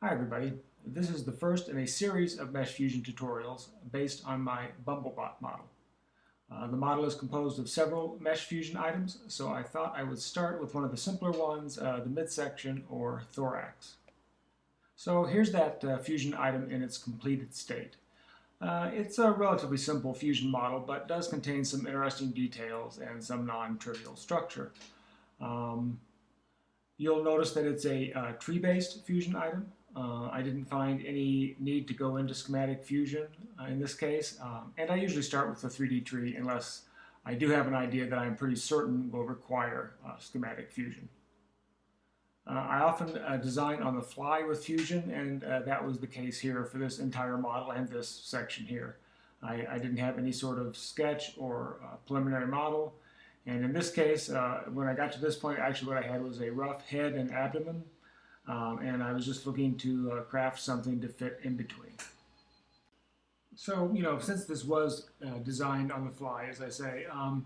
Hi everybody, this is the first in a series of MeshFusion tutorials based on my BumbleBot model. The model is composed of several MeshFusion items, so I thought I would start with one of the simpler ones, the midsection or thorax. So here's that fusion item in its completed state. It's a relatively simple fusion model, but does contain some interesting details and some non-trivial structure. You'll notice that it's a tree-based fusion item. I didn't find any need to go into schematic fusion in this case, and I usually start with the 3D tree unless I do have an idea that I'm pretty certain will require schematic fusion. I often design on the fly with fusion, and that was the case here for this entire model and this section here. I didn't have any sort of sketch or preliminary model, and in this case, when I got to this point, actually what I had was a rough head and abdomen, and I was just looking to craft something to fit in between. So, since this was designed on the fly, as I say, I'm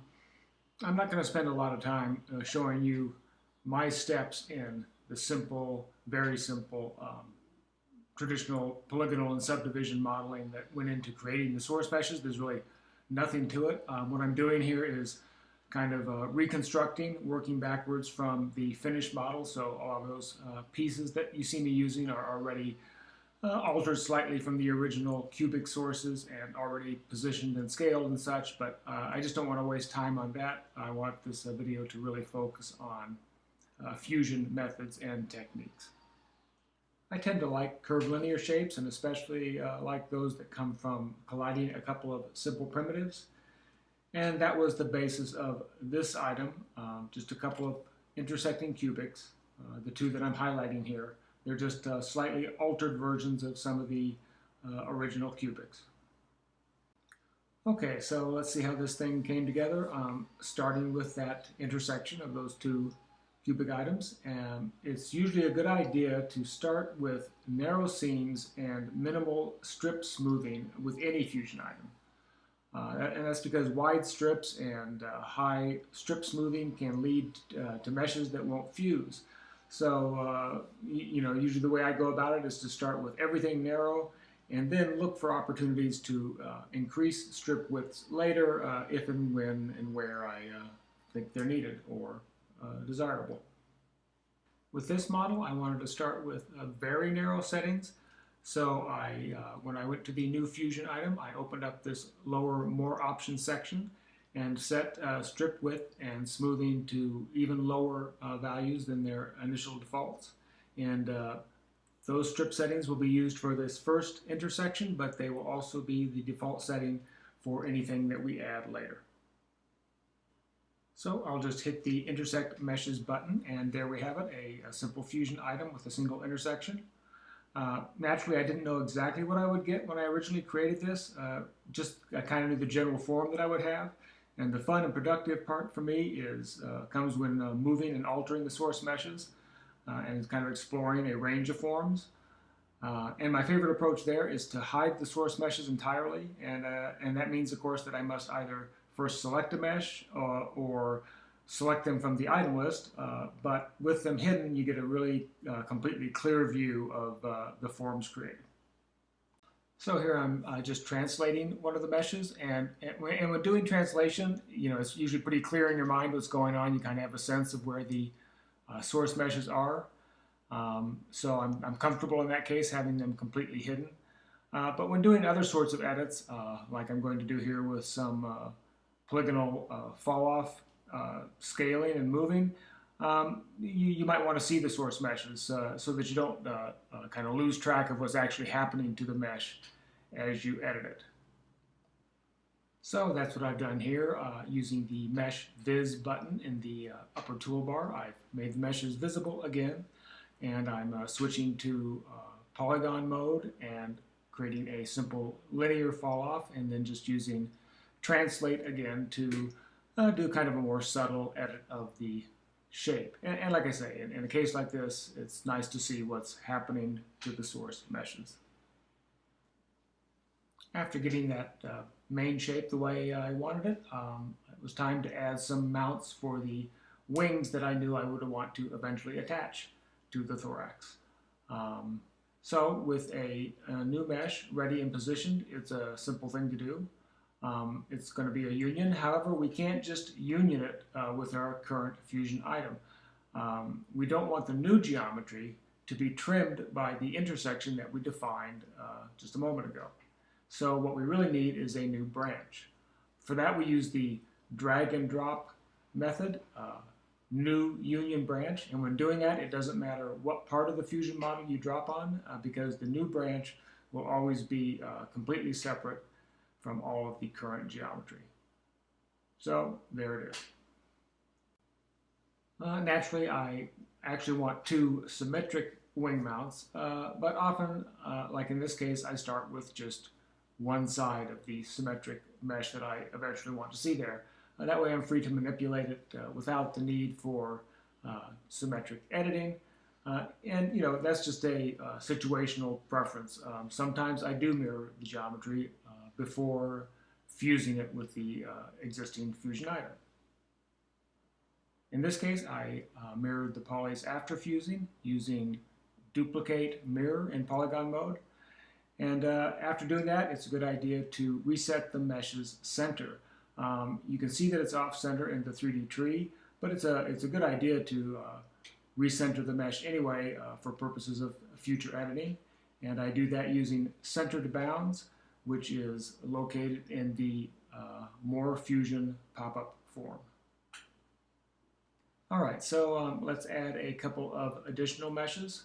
not going to spend a lot of time showing you my steps in the simple, very simple, traditional polygonal and subdivision modeling that went into creating the source meshes. There's really nothing to it. What I'm doing here is kind of reconstructing, working backwards from the finished model. So all of those pieces that you see me using are already altered slightly from the original cubic sources and already positioned and scaled and such, but I just don't want to waste time on that. I want this video to really focus on fusion methods and techniques. I tend to like curvilinear shapes, and especially like those that come from colliding a couple of simple primitives. And that was the basis of this item, just a couple of intersecting cubics, the two that I'm highlighting here. They're just slightly altered versions of some of the original cubics. Okay, so let's see how this thing came together, starting with that intersection of those two cubic items. And it's usually a good idea to start with narrow seams and minimal strip smoothing with any fusion item. And that's because wide strips and high strip smoothing can lead to meshes that won't fuse. So, usually the way I go about it is to start with everything narrow and then look for opportunities to increase strip widths later if and when and where I think they're needed or desirable. With this model, I wanted to start with very narrow settings. So when I went to the new fusion item, I opened up this lower more options section and set strip width and smoothing to even lower values than their initial defaults. And those strip settings will be used for this first intersection, but they will also be the default setting for anything that we add later. So I'll just hit the intersect meshes button, and there we have it, a simple fusion item with a single intersection. Naturally, I didn't know exactly what I would get when I originally created this. I kind of knew the general form that I would have. And the fun and productive part for me comes when moving and altering the source meshes and kind of exploring a range of forms. And my favorite approach there is to hide the source meshes entirely. And that means, of course, that I must either first select a mesh or select them from the item list, but with them hidden, you get a really completely clear view of the forms created. So here I'm just translating one of the meshes, and when doing translation, it's usually pretty clear in your mind what's going on. You kind of have a sense of where the source meshes are. So I'm comfortable in that case having them completely hidden. But when doing other sorts of edits, like I'm going to do here with some polygonal fall-off scaling and moving, you might want to see the source meshes so that you don't kind of lose track of what's actually happening to the mesh as you edit it. So that's what I've done here using the Mesh Viz button in the upper toolbar. I've made the meshes visible again, and I'm switching to polygon mode and creating a simple linear fall off, and then just using translate again to do kind of a more subtle edit of the shape. And like I say, in a case like this, it's nice to see what's happening to the source meshes. After getting that main shape the way I wanted it, it was time to add some mounts for the wings that I knew I would want to eventually attach to the thorax. So with a new mesh ready and positioned, it's a simple thing to do. It's going to be a union. However, we can't just union it with our current fusion item. We don't want the new geometry to be trimmed by the intersection that we defined just a moment ago. So what we really need is a new branch. For that, we use the drag and drop method, new union branch. And when doing that, it doesn't matter what part of the fusion model you drop on, because the new branch will always be completely separate from all of the current geometry. So there it is. Naturally, I actually want two symmetric wing mounts, but often, like in this case, I start with just one side of the symmetric mesh that I eventually want to see there. That way I'm free to manipulate it without the need for symmetric editing. And that's just a situational preference. Sometimes I do mirror the geometry before fusing it with the existing fusion item. In this case, I mirrored the polys after fusing using duplicate mirror in polygon mode. And after doing that, it's a good idea to reset the mesh's center. You can see that it's off center in the 3D tree, but it's a good idea to recenter the mesh anyway for purposes of future editing. And I do that using center to bounds, which is located in the More Fusion pop-up form. All right, so let's add a couple of additional meshes.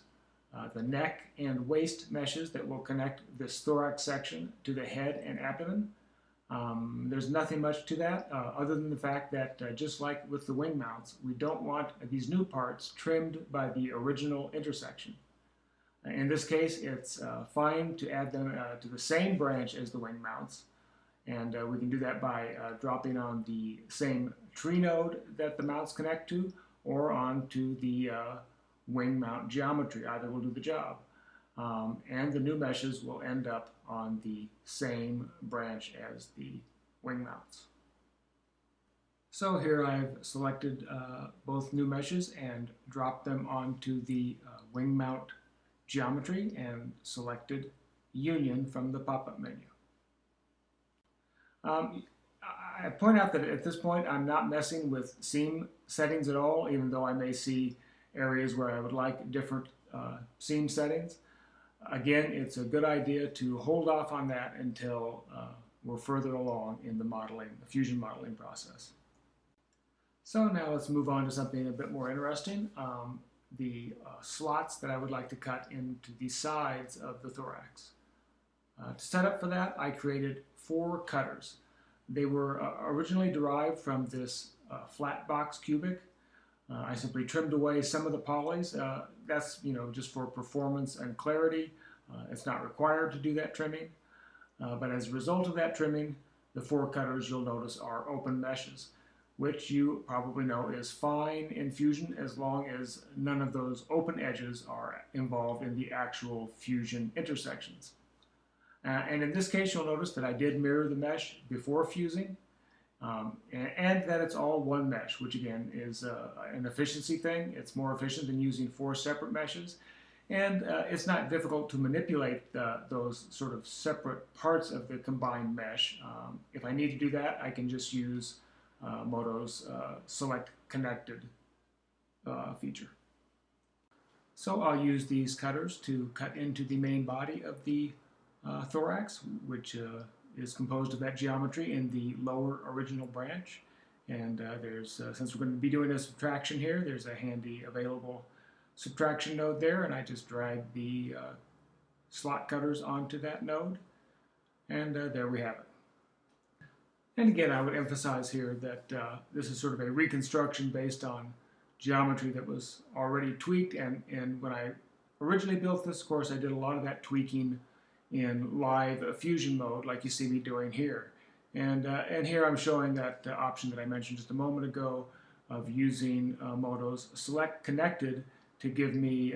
The neck and waist meshes that will connect this thorax section to the head and abdomen. There's nothing much to that other than the fact that just like with the wing mounts, we don't want these new parts trimmed by the original intersection. In this case, it's fine to add them to the same branch as the wing mounts, and we can do that by dropping on the same tree node that the mounts connect to, or onto the wing mount geometry. Either will do the job. And the new meshes will end up on the same branch as the wing mounts. So here I've selected both new meshes and dropped them onto the wing mount geometry and selected Union from the pop-up menu. I point out that at this point I'm not messing with seam settings at all, even though I may see areas where I would like different seam settings. Again, it's a good idea to hold off on that until we're further along in the fusion modeling process. So now let's move on to something a bit more interesting. The slots that I would like to cut into the sides of the thorax. To set up for that, I created 4 cutters. They were originally derived from this flat box cubic. I simply trimmed away some of the polys. That's just for performance and clarity. It's not required to do that trimming. But as a result of that trimming, the 4 cutters you'll notice are open meshes, which you probably know is fine in Fusion as long as none of those open edges are involved in the actual fusion intersections. And in this case, you'll notice that I did mirror the mesh before fusing, and that it's all one mesh, which again is an efficiency thing. It's more efficient than using 4 separate meshes, and it's not difficult to manipulate those sort of separate parts of the combined mesh. If I need to do that, I can just use MODO's Select Connected feature. So I'll use these cutters to cut into the main body of the thorax, which is composed of that geometry in the lower original branch. And since we're going to be doing a subtraction here, there's a handy available subtraction node there, and I just drag the slot cutters onto that node, and there we have it. And again, I would emphasize here that this is sort of a reconstruction based on geometry that was already tweaked, and when I originally built this, of course, I did a lot of that tweaking in live fusion mode, like you see me doing here. And here I'm showing that option that I mentioned just a moment ago of using MODO's Select Connected to give me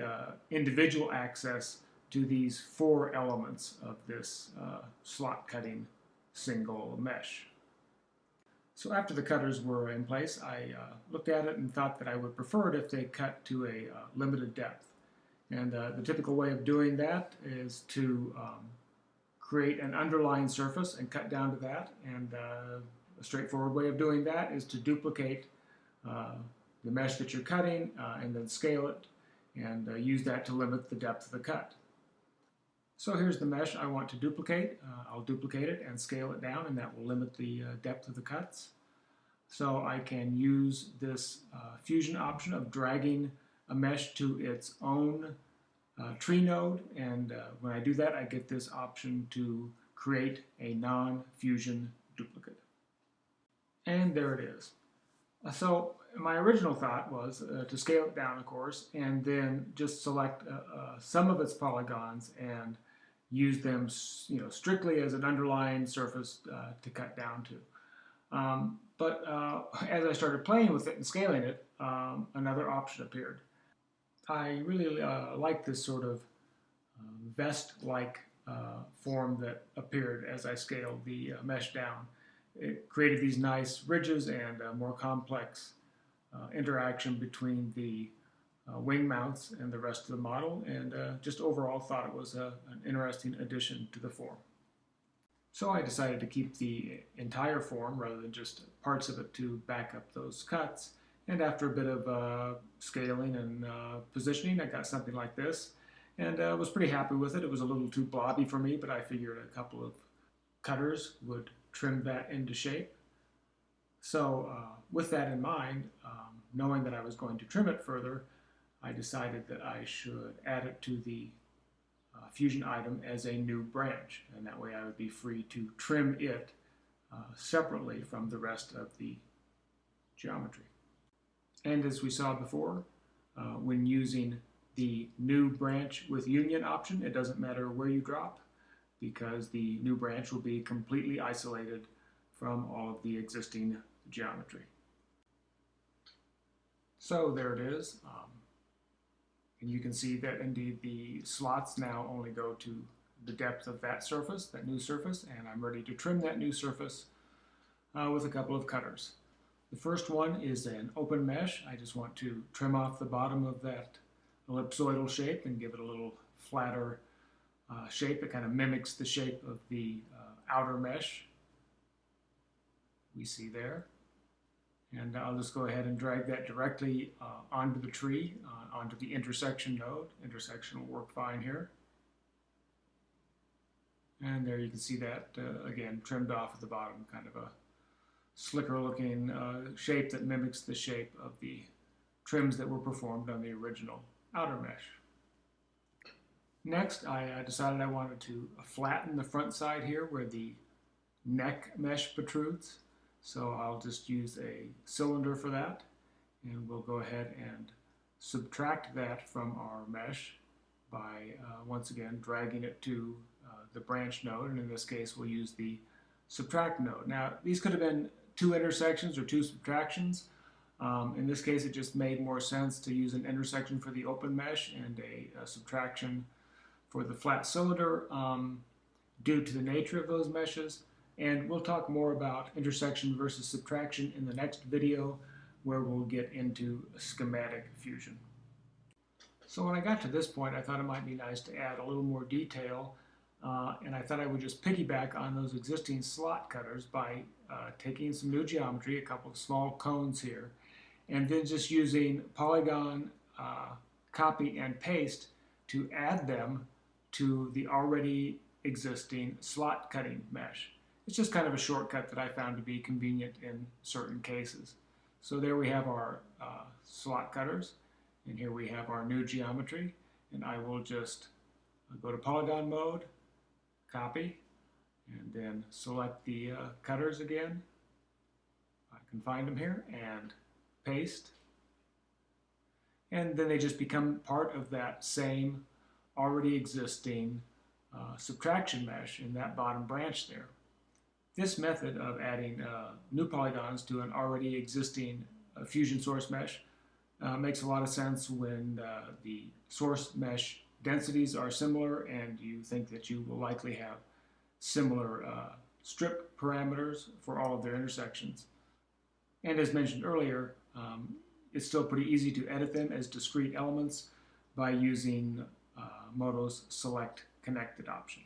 individual access to these 4 elements of this slot cutting single mesh. So after the cutters were in place, I looked at it and thought that I would prefer it if they cut to a limited depth. And the typical way of doing that is to create an underlying surface and cut down to that. And a straightforward way of doing that is to duplicate the mesh that you're cutting and then scale it and use that to limit the depth of the cut. So here's the mesh I want to duplicate. I'll duplicate it and scale it down, and that will limit the depth of the cuts. So I can use this fusion option of dragging a mesh to its own tree node, and when I do that, I get this option to create a non-fusion duplicate. And there it is. So my original thought was to scale it down, of course, and then just select some of its polygons and use them, strictly as an underlying surface to cut down to. But as I started playing with it and scaling it, another option appeared. I really like this sort of vest-like form that appeared as I scaled the mesh down. It created these nice ridges and more complex interaction between the wing mounts and the rest of the model, and just overall thought it was an interesting addition to the form. So I decided to keep the entire form rather than just parts of it to back up those cuts. And after a bit of scaling and positioning, I got something like this, and was pretty happy with it. It was a little too blobby for me, but I figured a couple of cutters would trim that into shape. So with that in mind, knowing that I was going to trim it further, I decided that I should add it to the fusion item as a new branch, and that way I would be free to trim it separately from the rest of the geometry. And as we saw before, when using the new branch with union option, it doesn't matter where you drop, because the new branch will be completely isolated from all of the existing geometry. So there it is. And you can see that indeed the slots now only go to the depth of that surface, that new surface, and I'm ready to trim that new surface with a couple of cutters. The first one is an open mesh. I just want to trim off the bottom of that ellipsoidal shape and give it a little flatter shape that kind of mimics the shape of the outer mesh we see there. And I'll just go ahead and drag that directly onto the tree, onto the intersection node. Intersection will work fine here. And there you can see that, again, trimmed off at the bottom, kind of a slicker looking shape that mimics the shape of the trims that were performed on the original outer mesh. Next, I decided I wanted to flatten the front side here where the neck mesh protrudes. So I'll just use a cylinder for that, and we'll go ahead and subtract that from our mesh by once again dragging it to the branch node, and in this case we'll use the subtract node. Now these could have been two intersections or two subtractions. In this case it just made more sense to use an intersection for the open mesh and a subtraction for the flat cylinder due to the nature of those meshes. And we'll talk more about intersection versus subtraction in the next video, where we'll get into schematic fusion. So when I got to this point, I thought it might be nice to add a little more detail, and I thought I would just piggyback on those existing slot cutters by taking some new geometry, a couple of small cones here, and then just using polygon, copy, and paste to add them to the already existing slot cutting mesh. It's just kind of a shortcut that I found to be convenient in certain cases. So there we have our slot cutters, and here we have our new geometry, and I will just go to polygon mode, copy, and then select the cutters again. I can find them here, and paste. And then they just become part of that same already existing subtraction mesh in that bottom branch there. This method of adding new polygons to an already existing fusion source mesh makes a lot of sense when the source mesh densities are similar and you think that you will likely have similar strip parameters for all of their intersections. And as mentioned earlier, it's still pretty easy to edit them as discrete elements, by using MODO's Select Connected option.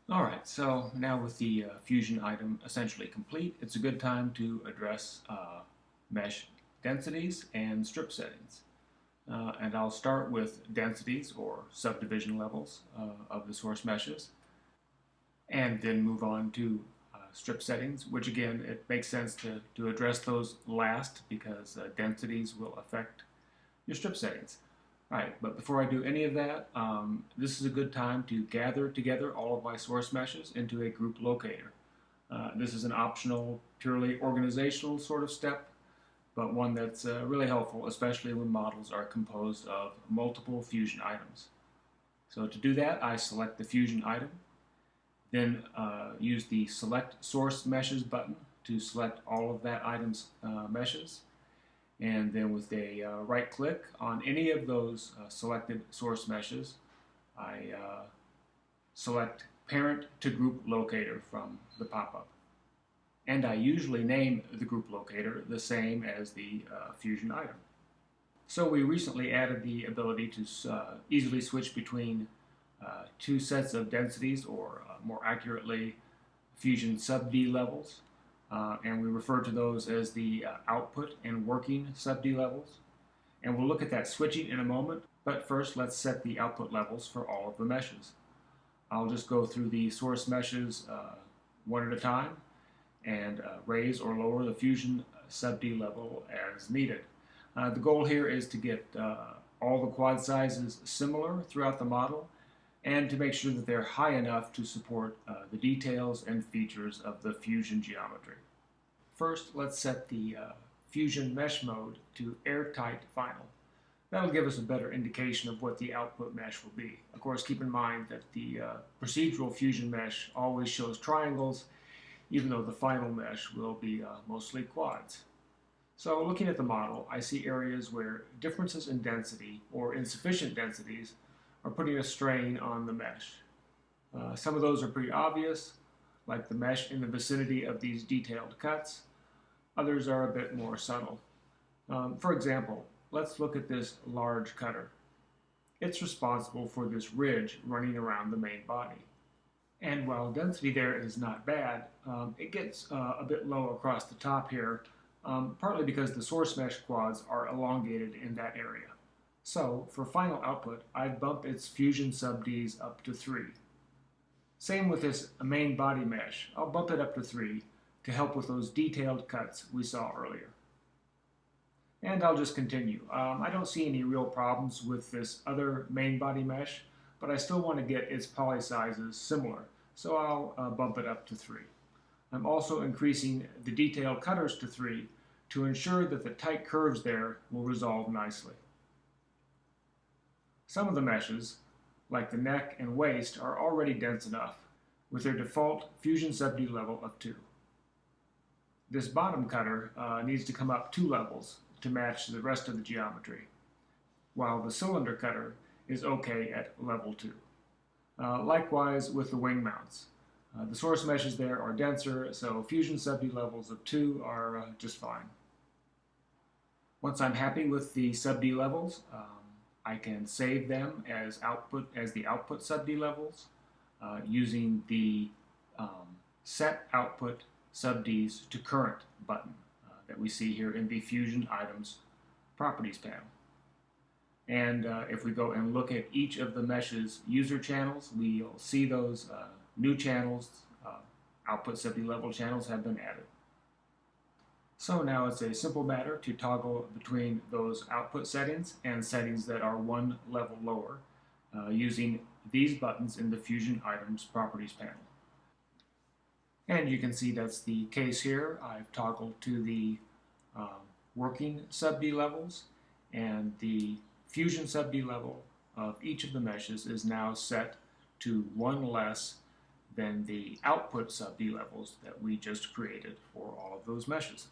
Alright, so now with the Fusion item essentially complete, it's a good time to address mesh densities and strip settings. And I'll start with densities or subdivision levels of the source meshes, and then move on to strip settings, which again, it makes sense to address those last because densities will affect your strip settings. Alright, but before I do any of that, this is a good time to gather together all of my source meshes into a group locator. This is an optional, purely organizational sort of step, but one that's really helpful, especially when models are composed of multiple Fusion items. So to do that, I select the Fusion item, then use the Select Source Meshes button to select all of that item's meshes. And then with a right click on any of those selected source meshes, I select Parent to Group Locator from the pop-up. And I usually name the group locator the same as the Fusion item. So we recently added the ability to easily switch between two sets of densities, or more accurately, Fusion sub-D levels. And we refer to those as the output and working sub-D levels. And we'll look at that switching in a moment, but first let's set the output levels for all of the meshes. I'll just go through the source meshes one at a time and raise or lower the Fusion sub-D level as needed. The goal here is to get all the quad sizes similar throughout the model, and to make sure that they're high enough to support the details and features of the Fusion geometry. First, let's set the Fusion mesh mode to airtight final. That'll give us a better indication of what the output mesh will be. Of course, keep in mind that the procedural Fusion mesh always shows triangles, even though the final mesh will be mostly quads. So looking at the model, I see areas where differences in density or insufficient densities are putting a strain on the mesh. Some of those are pretty obvious, like the mesh in the vicinity of these detailed cuts. Others are a bit more subtle. For example, let's look at this large cutter. It's responsible for this ridge running around the main body. And while density there is not bad, it gets a bit low across the top here, partly because the source mesh quads are elongated in that area. So, for final output, I'd bump its Fusion sub-Ds up to 3. Same with this main body mesh. I'll bump it up to 3 to help with those detailed cuts we saw earlier. And I'll just continue. I don't see any real problems with this other main body mesh, but I still want to get its poly sizes similar, so I'll bump it up to 3. I'm also increasing the detailed cutters to 3 to ensure that the tight curves there will resolve nicely. Some of the meshes, like the neck and waist, are already dense enough, with their default Fusion sub-D level of 2. This bottom cutter needs to come up 2 levels to match the rest of the geometry, while the cylinder cutter is okay at level 2. Likewise with the wing mounts. The source meshes there are denser, so Fusion sub-D levels of 2 are just fine. Once I'm happy with the sub-D levels, I can save them as the output sub-D levels using the Set Output Sub-Ds to Current button that we see here in the Fusion Items Properties panel. And if we go and look at each of the mesh's user channels, we'll see those new channels, output sub-D level channels, have been added. So now it's a simple matter to toggle between those output settings and settings that are one level lower using these buttons in the Fusion Items Properties panel. And you can see that's the case here. I've toggled to the working sub-D levels, and the Fusion sub-D level of each of the meshes is now set to 1 less than the output sub-D levels that we just created for all of those meshes.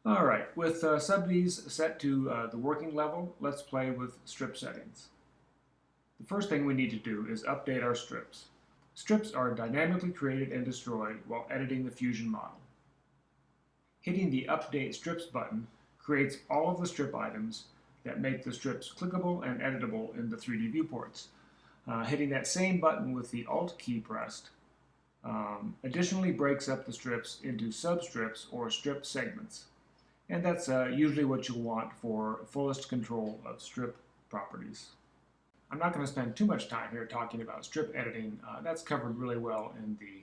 Alright, with sub-Ds set to the working level, let's play with strip settings. The first thing we need to do is update our strips. Strips are dynamically created and destroyed while editing the Fusion model. Hitting the Update Strips button creates all of the strip items that make the strips clickable and editable in the 3D viewports. Hitting that same button with the Alt key pressed additionally breaks up the strips into substrips or strip segments. And that's usually what you'll want for fullest control of strip properties. I'm not going to spend too much time here talking about strip editing. That's covered really well in the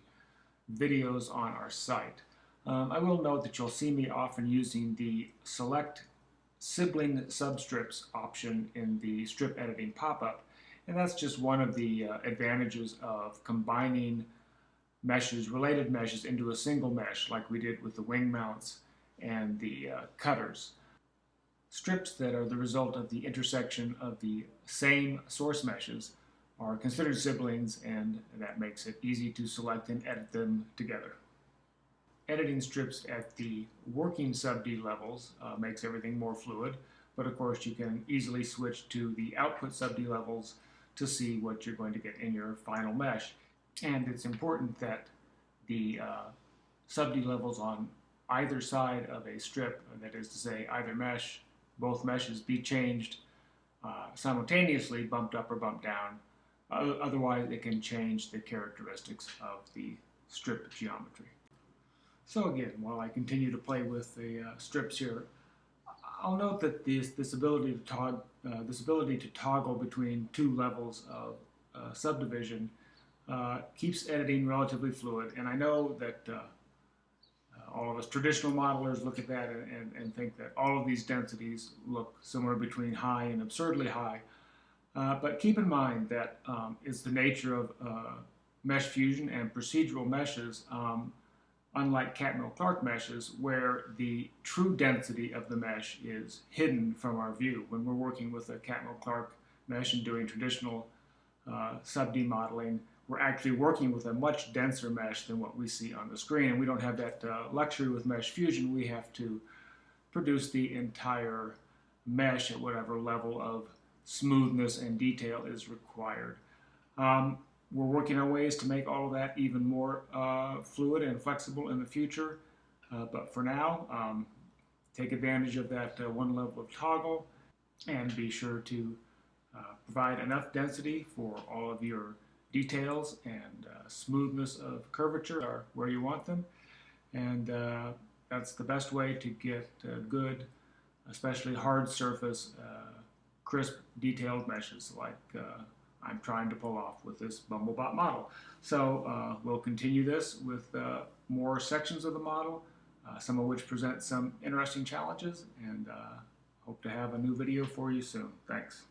videos on our site. I will note that you'll see me often using the Select Sibling Substrips option in the strip editing pop-up. And that's just one of the advantages of combining meshes, related meshes, into a single mesh like we did with the wing mounts and the cutters. Strips that are the result of the intersection of the same source meshes are considered siblings, and that makes it easy to select and edit them together. Editing strips at the working sub-D levels makes everything more fluid, but of course you can easily switch to the output sub-D levels to see what you're going to get in your final mesh. And it's important that the sub-D levels on either side of a strip, that is to say either mesh, both meshes, be changed simultaneously, bumped up or bumped down. Otherwise it can change the characteristics of the strip geometry. So again, while I continue to play with the strips here, I'll note that this ability to toggle between two levels of subdivision keeps editing relatively fluid. And I know that all of us traditional modelers look at that and think that all of these densities look somewhere between high and absurdly high. But keep in mind that it's the nature of MeshFusion and procedural meshes, unlike Catmull-Clark meshes, where the true density of the mesh is hidden from our view. When we're working with a Catmull-Clark mesh and doing traditional sub-D modeling, we're actually working with a much denser mesh than what we see on the screen. And we don't have that luxury with MeshFusion. We have to produce the entire mesh at whatever level of smoothness and detail is required. We're working on ways to make all of that even more fluid and flexible in the future. But for now, take advantage of that one level of toggle and be sure to provide enough density for all of your details and smoothness of curvature are where you want them. And that's the best way to get good, especially hard surface, crisp, detailed meshes like I'm trying to pull off with this BumbleBot model. So we'll continue this with more sections of the model, some of which present some interesting challenges, and hope to have a new video for you soon. Thanks.